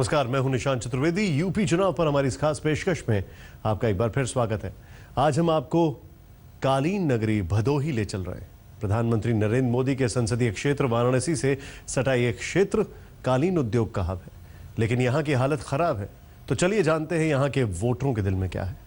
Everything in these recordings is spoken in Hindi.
नमस्कार, मैं हूं निशांत चतुर्वेदी। यूपी चुनाव पर हमारी इस खास पेशकश में आपका एक बार फिर स्वागत है। आज हम आपको कालीन नगरी भदोही ले चल रहे हैं। प्रधानमंत्री नरेंद्र मोदी के संसदीय क्षेत्र वाराणसी से सटा ये क्षेत्र कालीन उद्योग का हब है, लेकिन यहाँ की हालत खराब है। तो चलिए जानते हैं यहाँ के वोटरों के दिल में क्या है।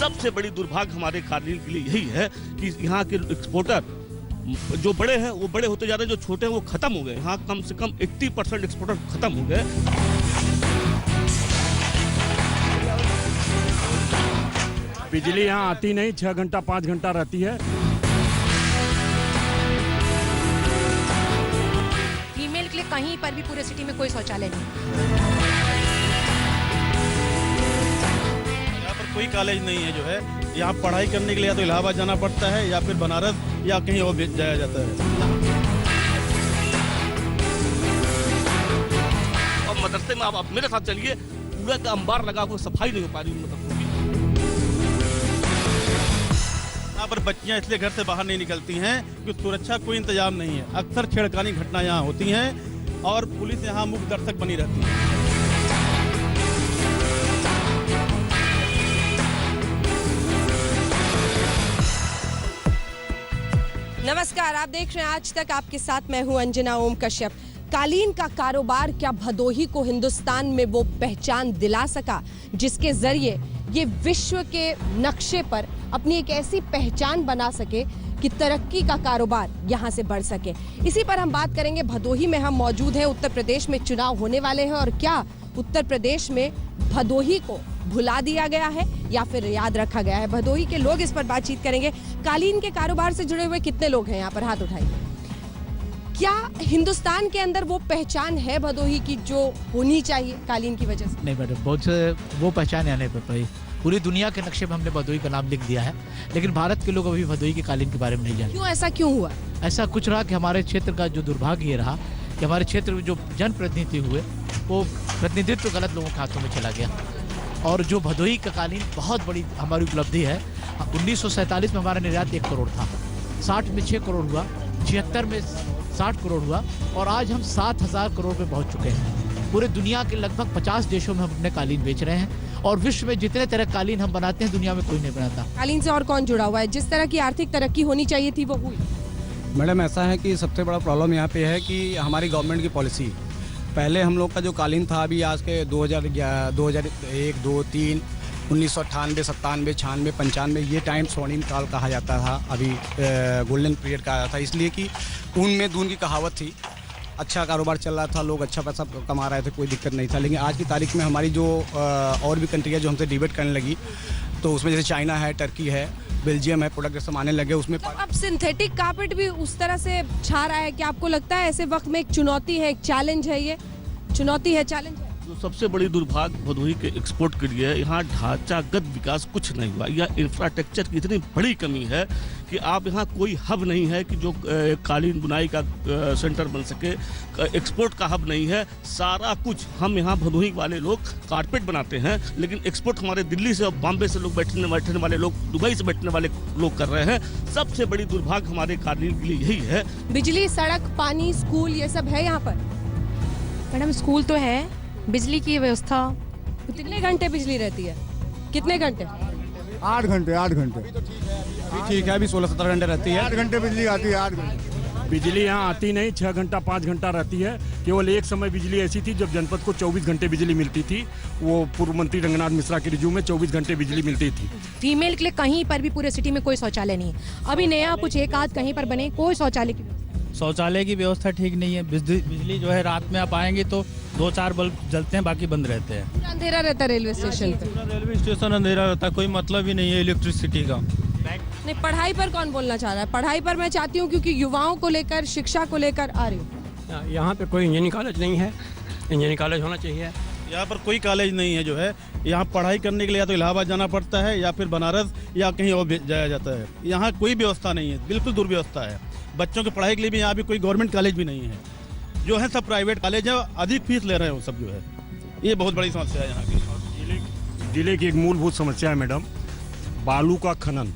सबसे बड़ी दुर्भाग्य हमारे कालीन के लिए यही है कि यहाँ के एक्सपोर्टर जो बड़े हैं वो बड़े होते जा रहे हैं, जो छोटे हैं वो खत्म हो गए। यहाँ कम से कम 80% एक्सपोर्टर खत्म हो गए। बिजली यहाँ आती नहीं, 6 घंटा 5 घंटा रहती है। फीमेल के लिए कहीं पर भी पूरे सिटी में कोई शौचालय नहीं। कोई कॉलेज नहीं है जो है यहाँ पढ़ाई करने के लिए, या तो इलाहाबाद जाना पड़ता है या फिर बनारस या कहीं और जाया जाता है। और मदरसे में आप मेरे साथ चलिए, पूरा का अंबार लगा हुआ, सफाई नहीं हो पा रही मदरसों की। यहाँ पर बच्चियाँ इसलिए घर से बाहर नहीं निकलती हैं कि सुरक्षा कोई इंतजाम नहीं है। अक्सर छेड़खानी घटना यहाँ होती हैं और पुलिस यहाँ मुख्य दर्शक बनी रहती है। नमस्कार, आप देख रहे हैं आज तक, आपके साथ मैं हूं अंजना ओम कश्यप। कालीन का कारोबार क्या भदोही को हिंदुस्तान में वो पहचान दिला सका जिसके जरिए ये विश्व के नक्शे पर अपनी एक ऐसी पहचान बना सके कि तरक्की का कारोबार यहाँ से बढ़ सके। इसी पर हम बात करेंगे। भदोही में हम मौजूद हैं। उत्तर प्रदेश में चुनाव होने वाले हैं और क्या उत्तर प्रदेश में भदोही को भुला दिया गया है या फिर याद रखा गया है? भदोही के लोग इस पर बातचीत करेंगे। कालीन के कारोबार से जुड़े हुए कितने लोग हैं यहाँ पर? हाथ उठाइए। क्या हिंदुस्तान के अंदर वो पहचान है भदोही की जो होनी चाहिए कालीन की वजह से? नहीं मैडम, बहुत से वो पहचान आने पर पाई। पूरी दुनिया के नक्शे में हमने भदोही का नाम लिख दिया है, लेकिन भारत के लोग अभी भदोही के कालीन के बारे में नहीं जानते। क्यों, ऐसा क्यों हुआ? ऐसा कुछ रहा कि हमारे क्षेत्र का जो दुर्भाग्य ये रहा कि हमारे क्षेत्र में जो जनप्रतिनिधि हुए वो प्रतिनिधित्व गलत लोगों के हाथों में चला गया। और जो भदोही का कालीन बहुत बड़ी हमारी उपलब्धि है। 1947 में हमारा निर्यात 1 करोड़ था, 60 में 6 करोड़ हुआ, 76 में 60 करोड़ हुआ और आज हम 7,000 करोड़ पे पहुंच चुके हैं। पूरे दुनिया के लगभग 50 देशों में हम अपने कालीन बेच रहे हैं और विश्व में जितने तरह कालीन हम बनाते हैं दुनिया में कोई नहीं बनाता। कालीन से और कौन जुड़ा हुआ है? जिस तरह की आर्थिक तरक्की होनी चाहिए थी वो हुई? मैडम, ऐसा है कि सबसे बड़ा प्रॉब्लम यहाँ पे है कि हमारी गवर्नमेंट की पॉलिसी। पहले हम लोग का जो कालीन था, अभी आज के 2001, 2, 3, 1998, 97, 96, 95 ये टाइम स्वर्णिम काल कहा जाता था। अभी गोल्डन पीरियड कहा जाता था, इसलिए कि ऊन में दून की कहावत थी। अच्छा कारोबार चल रहा था, लोग अच्छा पैसा कमा रहे थे, कोई दिक्कत नहीं था। लेकिन आज की तारीख में हमारी जो और भी कंट्री है जो हमसे डिबेट करने लगी, तो उसमें जैसे चाइना है, टर्की है, बेल्जियम है, प्रोडक्ट जैसे आने लगे उसमें। अब सिंथेटिक कारपेट भी उस तरह से छा रहा है कि आपको लगता है ऐसे वक्त में एक चुनौती है, एक चैलेंज है? ये चुनौती है, चैलेंज है। जो सबसे बड़ी दुर्भाग्य भदोही के एक्सपोर्ट के लिए, यहाँ ढांचागत विकास कुछ नहीं हुआ। यह इंफ्रास्ट्रक्चर की इतनी बड़ी कमी है कि आप यहाँ कोई हब नहीं है कि जो कालीन बुनाई का सेंटर बन सके, एक्सपोर्ट का हब नहीं है। सारा कुछ हम यहाँ भदोही वाले लोग कारपेट बनाते हैं, लेकिन एक्सपोर्ट हमारे दिल्ली से और बॉम्बे से लोग बैठने वाले लोग, दुबई से बैठने वाले लोग कर रहे हैं। सबसे बड़ी दुर्भाग्य हमारे कालीन के लिए यही है। बिजली, सड़क, पानी, स्कूल, ये सब है यहाँ पर? मैडम, स्कूल तो है, बिजली की व्यवस्था। कितने घंटे बिजली रहती है? कितने घंटे? 8 घंटे। अभी ठीक है, अभी 16-17 घंटे रहती है। 8 घंटे बिजली आती है। 8 घंटे बिजली यहाँ आती नहीं, 6 घंटा 5 घंटा रहती है। केवल एक समय बिजली ऐसी थी जब जनपद को 24 घंटे बिजली मिलती थी। वो पूर्व मंत्री रंगनाथ मिश्रा के रिज्यूम में 24 घंटे बिजली मिलती थी। फीमेल के लिए कहीं पर भी पूरे सिटी में कोई शौचालय नहीं है। अभी नया कुछ एक आध कहीं पर बने, कोई शौचालय की व्यवस्था ठीक नहीं है। बिजली जो है रात में आप आएंगे तो 2-4 बल्ब जलते हैं, बाकी बंद रहते हैं। पूरा अंधेरा रहता है रेलवे स्टेशन पे। पूरा रेलवे स्टेशन अंधेरा रहता है, कोई मतलब ही नहीं है इलेक्ट्रिसिटी का। नहीं, पढ़ाई पर कौन बोलना चाह रहा है? पढ़ाई पर मैं चाहती हूँ, क्योंकि युवाओं को लेकर, शिक्षा को लेकर आ रही हूँ। यहाँ पे कोई इंजीनियरिंग कॉलेज नहीं है, इंजीनियरिंग कॉलेज होना चाहिए। यहाँ पर कोई कॉलेज नहीं है जो है, यहाँ पढ़ाई करने के लिए या तो इलाहाबाद जाना पड़ता है या फिर बनारस या कहीं और जाया जाता है। यहाँ कोई व्यवस्था नहीं है, बिल्कुल दुर्व्यवस्था है। बच्चों की पढ़ाई के लिए भी यहाँ भी कोई गवर्नमेंट कॉलेज भी नहीं है, जो है सब प्राइवेट कॉलेज है, अधिक फीस ले रहे हैं वो सब जो है। ये बहुत बड़ी समस्या है यहाँ की। जिले की एक मूलभूत समस्या है मैडम, बालू का खनन।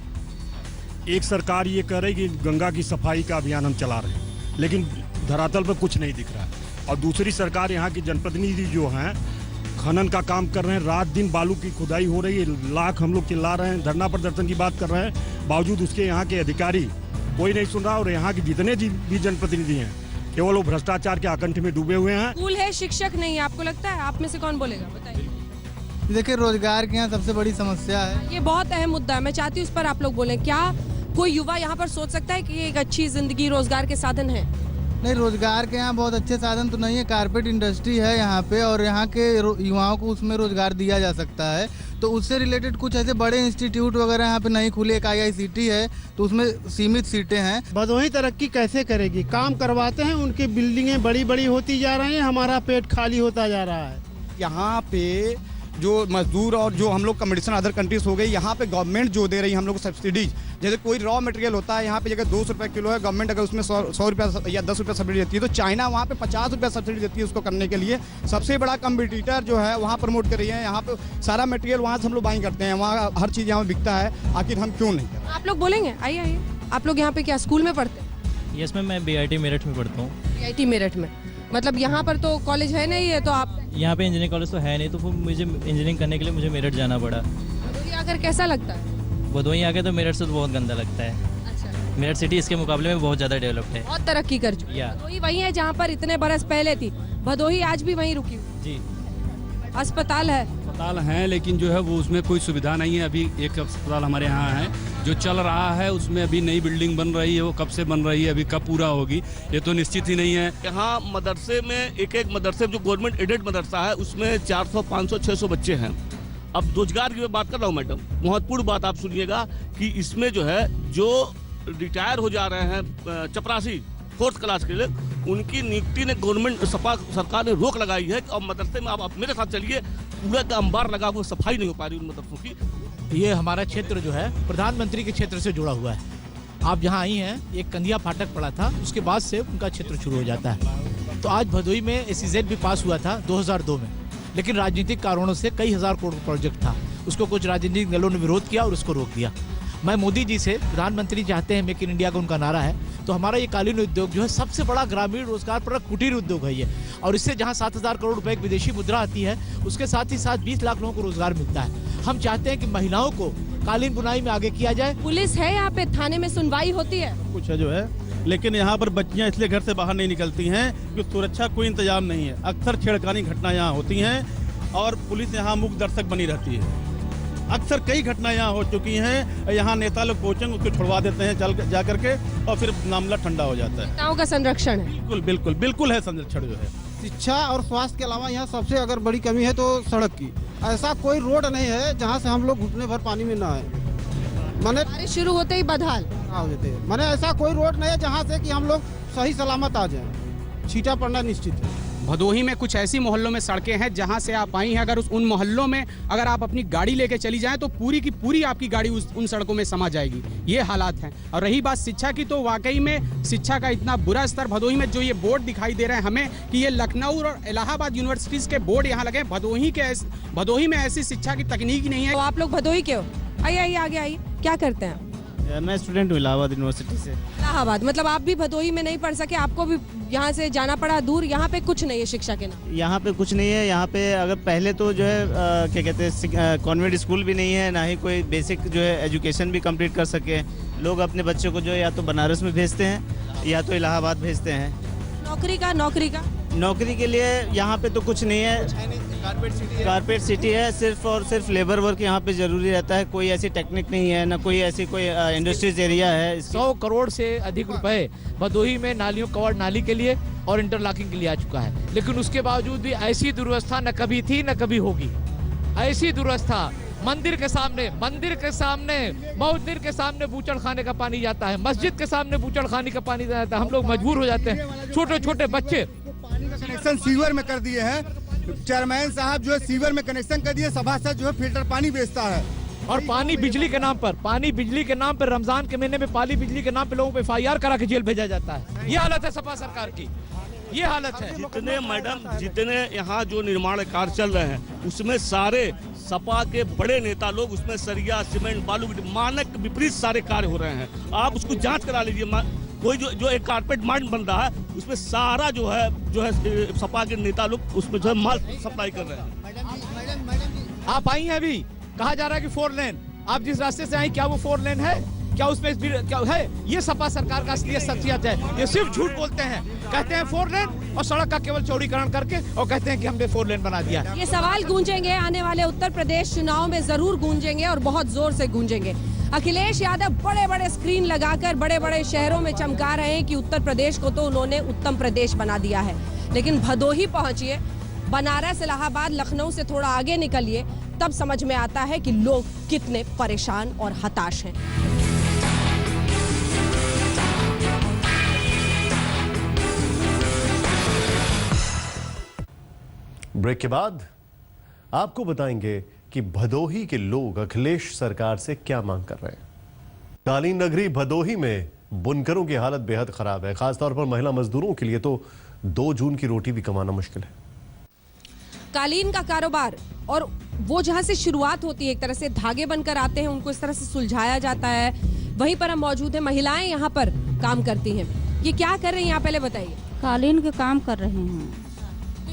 एक सरकार ये कह रही कि गंगा की सफाई का अभियान हम चला रहे हैं, लेकिन धरातल पर कुछ नहीं दिख रहा है। और दूसरी सरकार यहाँ की जनप्रतिनिधि जो हैं खनन का काम कर रहे हैं, रात दिन बालू की खुदाई हो रही है, लाख हम लोग चिल्ला रहे हैं, धरना प्रदर्शन की बात कर रहे हैं, बावजूद उसके यहाँ के अधिकारी कोई नहीं सुन रहा। और यहाँ के जितने भी जनप्रतिनिधि हैं केवल वो भ्रष्टाचार के आकंठ में डूबे हुए हैं। स्कूल है, शिक्षक नहीं है, आपको लगता है? आप में से कौन बोलेगा, बताइए। देखिए, रोजगार की यहाँ सबसे बड़ी समस्या है। ये बहुत अहम मुद्दा है, मैं चाहती हूँ इस पर आप लोग बोलें। क्या कोई युवा यहाँ पर सोच सकता है कि ये एक अच्छी जिंदगी, रोजगार के साधन है? नहीं, रोजगार के यहाँ बहुत अच्छे साधन तो नहीं है। कारपेट इंडस्ट्री है यहाँ पे और यहाँ के युवाओं को उसमें रोजगार दिया जा सकता है। तो उससे रिलेटेड कुछ ऐसे बड़े इंस्टीट्यूट वगैरह यहाँ पे नहीं खुले। एक IICT है तो उसमें सीमित सीटें हैं। भदोही तरक्की कैसे करेगी? काम करवाते हैं, उनकी बिल्डिंगें बड़ी बड़ी होती जा रही हैं, हमारा पेट खाली होता जा रहा है। यहाँ पे जो मजदूर और जो हम लोग कंपटीशन अदर कंट्रीज हो गई, यहाँ पे गवर्नमेंट जो दे रही है हम लोग को सब्सिडीज। जैसे कोई रॉ मटेरियल होता है यहाँ पे जगह 200 रुपये किलो है, गवर्नमेंट अगर उसमें 100 रुपया या 10 रुपया सब्सिडी देती है, तो चाइना वहाँ पे 50 रुपया सब्सिडी देती है उसको करने के लिए। सबसे बड़ा कंपटीटर जो है वहाँ प्रमोट कर रही है। यहाँ पे सारा मटेरियल वहाँ से हम लोग बाइंग करते हैं, वहाँ हर चीज़ यहाँ बिकता है, आखिर हम क्यों नहीं करते? आप लोग बोलेंगे? आइए आइए। आप लोग यहाँ पे क्या स्कूल में पढ़ते हैं? यस मैम, मैं BIT मेरठ में पढ़ता हूँ। BIT मेरठ में, मतलब यहाँ पर तो कॉलेज है नहीं है, तो आप यहाँ पे इंजीनियरिंग कॉलेज तो है नहीं, तो फिर मुझे इंजीनियरिंग करने के लिए मुझे मेरठ जाना पड़ा। भदोही आकर कैसा लगता है? भदोही आके तो मेरठ से तो बहुत गंदा लगता है। अच्छा, मेरठ सिटी इसके मुकाबले में बहुत ज़्यादा डेवलप्ड है, बहुत तरक्की कर चुकी है। या भदोही वही है जहाँ पर इतने बरस पहले थी। भदोही आज भी वहीं रुकी हुई। जी। अस्पताल है, अस्पताल हैं, लेकिन जो है वो उसमें कोई सुविधा नहीं है। अभी एक अस्पताल हमारे यहाँ है जो चल रहा है, उसमें अभी नई बिल्डिंग बन रही है, वो कब से बन रही है, अभी कब पूरा होगी ये तो निश्चित ही नहीं है। यहाँ मदरसे में एक मदरसे जो गवर्नमेंट एडेड मदरसा है उसमें 400, 500, 600 बच्चे हैं। अब रोजगार की मैं बात कर रहा हूँ मैडम, महत्वपूर्ण बात आप सुनिएगा कि इसमें जो है जो रिटायर हो जा रहे हैं चपरासी 4th क्लास के लिए, उनकी नियुक्ति ने गवर्नमेंट सपा सरकार ने रोक लगाई है। और मदरसे में आप मेरे साथ चलिए, पूरा का अंबार लगा हुआ, सफाई नहीं हो पा रही उन मदरसों की। ये हमारा क्षेत्र जो है प्रधानमंत्री के क्षेत्र से जुड़ा हुआ है। आप जहाँ आई हैं, एक कंधिया फाटक पड़ा था, उसके बाद से उनका क्षेत्र शुरू हो जाता है। तो आज भदोही में SEZ भी पास हुआ था 2002 में, लेकिन राजनीतिक कारणों से कई हजार करोड़ प्रोजेक्ट था, उसको कुछ राजनीतिक दलों ने विरोध किया और उसको रोक दिया। मैं मोदी जी से, प्रधानमंत्री चाहते हैं मेक इन इंडिया का उनका नारा है, तो हमारा ये कालीन उद्योग जो है सबसे बड़ा ग्रामीण रोजगार पर कुटीर उद्योग है ये। और इससे जहाँ 7,000 करोड़ रुपए की विदेशी मुद्रा आती है, उसके साथ ही साथ 20 लाख लोगों को रोजगार मिलता है। हम चाहते हैं कि महिलाओं को कालीन बुनाई में आगे किया जाए। पुलिस है यहाँ पे, थाने में सुनवाई होती है कुछ है जो है, लेकिन यहाँ पर बच्चियाँ इसलिए घर से बाहर नहीं निकलती हैं कि सुरक्षा कोई इंतजाम नहीं है। अक्सर छेड़खानी घटना यहाँ होती हैं और पुलिस यहाँ मूक दर्शक बनी रहती है। अक्सर कई घटनाएं यहाँ हो चुकी हैं। यहाँ नेता लोग कोचिंग उसको छुड़वा देते हैं चल जा करके, और फिर मामला ठंडा हो जाता है। नेताओं का संरक्षण है। बिल्कुल बिल्कुल बिल्कुल है संरक्षण जो है। शिक्षा और स्वास्थ्य के अलावा यहाँ सबसे अगर बड़ी कमी है तो सड़क की। ऐसा कोई रोड नहीं है जहाँ से हम लोग घुटने भर पानी में ना आए, माने बारिश शुरू होते ही बदहाल हो जाते हैं। माने ऐसा कोई रोड नहीं है जहाँ से कि हम लोग सही सलामत आ जाएं। छींटा पड़ना निश्चित है। भदोही में कुछ ऐसी मोहल्लों में सड़कें हैं जहां से आप आई हैं, अगर उन मोहल्लों में अगर आप अपनी गाड़ी लेके चली जाएं तो पूरी की पूरी आपकी गाड़ी उन सड़कों में समा जाएगी। ये हालात हैं। और रही बात शिक्षा की, तो वाकई में शिक्षा का इतना बुरा स्तर भदोही में, जो ये बोर्ड दिखाई दे रहे हैं हमें कि ये लखनऊ और इलाहाबाद यूनिवर्सिटीज़ के बोर्ड यहाँ लगे। भदोही में ऐसी शिक्षा की तकनीक नहीं है। तो आप लोग भदोही के हो? आइए आइए आगे आइए। क्या करते हैं? मैं स्टूडेंट हूँ इलाहाबाद यूनिवर्सिटी से। इलाहाबाद, मतलब आप भी भदोही में नहीं पढ़ सके, आपको भी यहाँ से जाना पड़ा दूर। यहाँ पे कुछ नहीं है शिक्षा के नाम। यहाँ पे कुछ नहीं है। यहाँ पे अगर पहले तो जो है क्या कहते हैं, कॉन्वेंट स्कूल भी नहीं है, ना ही कोई बेसिक जो है एजुकेशन भी कंप्लीट कर सके। लोग अपने बच्चों को जो है या तो बनारस में भेजते हैं या तो इलाहाबाद भेजते हैं। नौकरी के लिए यहाँ पे तो कुछ नहीं है। कारपेट सिटी है, सिर्फ और सिर्फ लेबर वर्क यहाँ पे जरूरी रहता है। कोई ऐसी टेक्निक नहीं है, ना कोई ऐसी कोई इंडस्ट्रीज एरिया है। 100 करोड़ से अधिक रुपए भदोही में नालियों कवर नाली के लिए और इंटरलॉकिंग के लिए आ चुका है, लेकिन उसके बावजूद भी ऐसी दुर्व्यवस्था न कभी थी न कभी होगी। ऐसी दुर्व्यवस्था, मंदिर के सामने मस्जिद के सामने बूचड़ खाने का पानी जाता है, मस्जिद के सामने बूचड़ खाने का पानी जाता है। हम लोग मजबूर हो जाते हैं। छोटे छोटे बच्चे पानी का कनेक्शन सीवर में कर दिए हैं, चेयरमैन साहब जो है सीवर में कनेक्शन कर दिए, सभासद जो है फिल्टर पानी बेचता है। और पानी बिजली के नाम पर रमजान के महीने में पानी बिजली के नाम पे लोगों पे FIR करा के जेल भेजा जाता है। ये हालत है सपा सरकार की, ये हालत है। जितने यहाँ जो निर्माण कार्य चल रहे हैं उसमें सारे सपा के बड़े नेता लोग उसमें सरिया, सीमेंट, बालू, मानक विपरीत सारे कार्य हो रहे हैं। आप उसको जांच करा लीजिए। कोई जो एक कारपेट मार्ट बन रहा है उसमें सारा जो है सपा के नेता लोग उसमें जो है माल सप्लाई कर रहे हैं। आप आई हैं अभी, कहा जा रहा है कि 4 लेन, आप जिस रास्ते से आई क्या वो 4 लेन है? क्या उसमें क्या है? ये सपा सरकार का असली सच्चियत है। ये सिर्फ झूठ बोलते हैं, कहते हैं 4 लेन और सड़क का केवल चौड़ीकरण करके और कहते हैं कि हमने 4 लेन बना दिया। ये सवाल गूंजेंगे आने वाले उत्तर प्रदेश चुनाव में, जरूर गूंजेंगे और बहुत जोर से गूंजेंगे। अखिलेश यादव बड़े बड़े स्क्रीन लगाकर बड़े बड़े शहरों में चमका रहे हैं कि उत्तर प्रदेश को तो उन्होंने उत्तम प्रदेश बना दिया है, लेकिन भदोही पहुंचिए, बनारस, इलाहाबाद, लखनऊ से थोड़ा आगे निकलिए, तब समझ में आता है कि लोग कितने परेशान और हताश हैं। ब्रेक के बाद आपको बताएंगे कि भदोही के लोग अखिलेश सरकार से क्या मांग कर रहे हैं। कालीन नगरी भदोही में बुनकरों की हालत बेहद खराब है, खासतौर पर महिला मजदूरों के लिए तो 2 जून की रोटी भी कमाना मुश्किल है। कालीन का कारोबार और वो जहां से शुरुआत होती है, एक तरह से धागे बनकर आते हैं, उनको इस तरह से सुलझाया जाता है। वहीं पर हम मौजूद हैं, महिलाएं यहाँ पर काम करती हैं। ये क्या कर रही हैं, यहाँ पहले बताइए। कालीन के काम कर रहे हैं।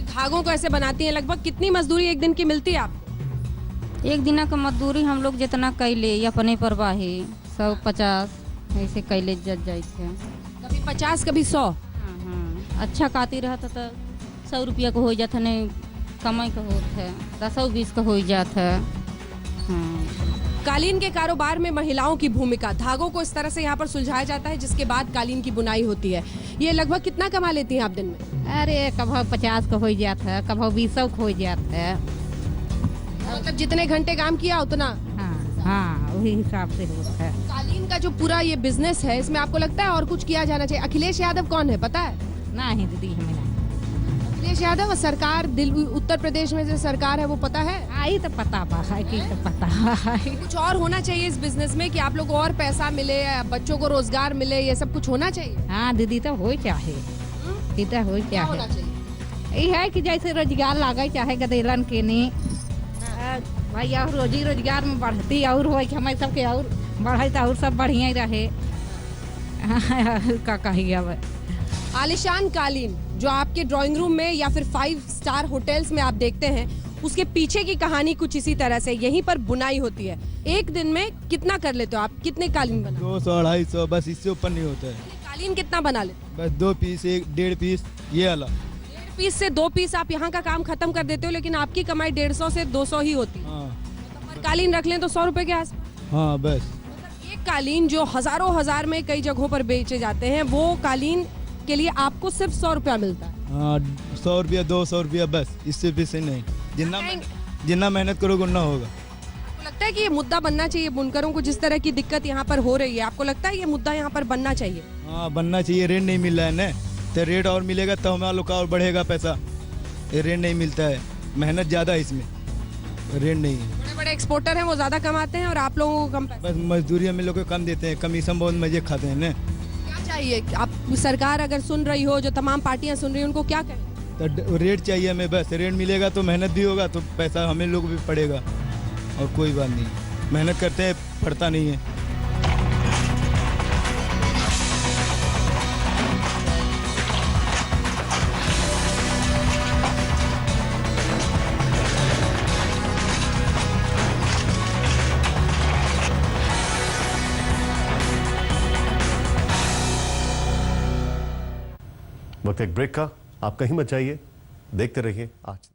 धागों को ऐसे बनाती हैं। लगभग कितनी मजदूरी एक दिन की मिलती है आपको? एक दिन का मजदूरी हम लोग जितना कैले या अपने परवाही 150 ऐसे कैले जज जाए थे। कभी 50 कभी 100। हाँ, अच्छा काती रहता तो 100 रुपया का हो जाता, नहीं कमाई का होता है 10-20 का हो जाता है। कालीन के कारोबार में महिलाओं की भूमिका, धागों को इस तरह से यहाँ पर सुलझाया जाता है जिसके बाद कालीन की बुनाई होती है। ये लगभग कितना कमा लेती हैं आप दिन में? अरे कभी 50 का हो जाता है, कभी 20 का हो जाता है। मतलब जितने घंटे काम किया उतना? हाँ, वही हिसाब से होता है। कालीन का जो पूरा ये बिजनेस है, इसमें आपको लगता है और कुछ किया जाना चाहिए? अखिलेश यादव कौन है पता है? नहीं दीदी, हमें नहीं। अखिलेश यादव और सरकार, उत्तर प्रदेश में जो सरकार है वो पता है? आई तो पता है कि तो पता है। कुछ और होना चाहिए इस बिजनेस में कि आप लोग और पैसा मिले, बच्चों को रोजगार मिले, ये सब कुछ होना चाहिए। हाँ दीदी, तो हो चाहे हो चाहे ये है कि जैसे रोजगार लागे चाहे गदेलन के नहीं भाई, और रोजी रोजगार में बढ़ती और हो हमारे सबके और बढ़े तो और सब बढ़िया ही रहे। का कहिए अब आलिशान कालीन जो आपके ड्राइंग रूम में या फिर 5 स्टार होटल्स में आप देखते हैं, उसके पीछे की कहानी कुछ इसी तरह से। यहीं पर बुनाई होती है। एक दिन में कितना कर लेते हो आप? कितने कालीन बना? 200-250, बस इससे ऊपर नहीं होता है। कालीन कितना बना लेते? बस 2 पीस, 1-1.5 पीस, ये वाला 1.5 पीस से 2 पीस आप यहाँ का काम खत्म कर देते हो, लेकिन आपकी कमाई 150 से 200 ही होती है। कालीन रख लें तो 100 रुपए के आसपास। हाँ बस। एक कालीन जो हजारों हजार में कई जगहों पर बेचे जाते हैं, वो कालीन के लिए आपको सिर्फ 100 रुपया मिलता है। हाँ, 100 रुपया 200 रुपया बस, इससे पीछे नहीं। जितना मेहनत करोगे उतना होगा। आपको लगता है कि ये मुद्दा बनना चाहिए बुनकरों को? जिस तरह की दिक्कत यहाँ पर हो रही है, आपको लगता है ये मुद्दा यहाँ पर बनना चाहिए? हाँ, बनना चाहिए। रेट नहीं मिल रहा है ना, तो रेट और मिलेगा तो हमारा लोग का और बढ़ेगा पैसा। ये रेट नहीं मिलता है, मेहनत ज़्यादा है इसमें, रेट नहीं है। बड़े बड़े एक्सपोर्टर हैं, वो ज़्यादा कमाते हैं और आप लोगों को कम पैसा। बस मजदूरी हम लोग को कम देते हैं, कमीशन बहुत मजे खाते हैं ना। क्या चाहिए आप? सरकार अगर सुन रही हो, जो तमाम पार्टियां सुन रही हैं, उनको क्या कहें? तो रेट चाहिए हमें, बस रेट मिलेगा तो मेहनत भी होगा तो पैसा हमें लोग भी पड़ेगा, और कोई बात नहीं। मेहनत करते हैं, पड़ता नहीं है। वक्त एक ब्रेक का, आप कहीं मत जाइए, देखते रहिए आज तक।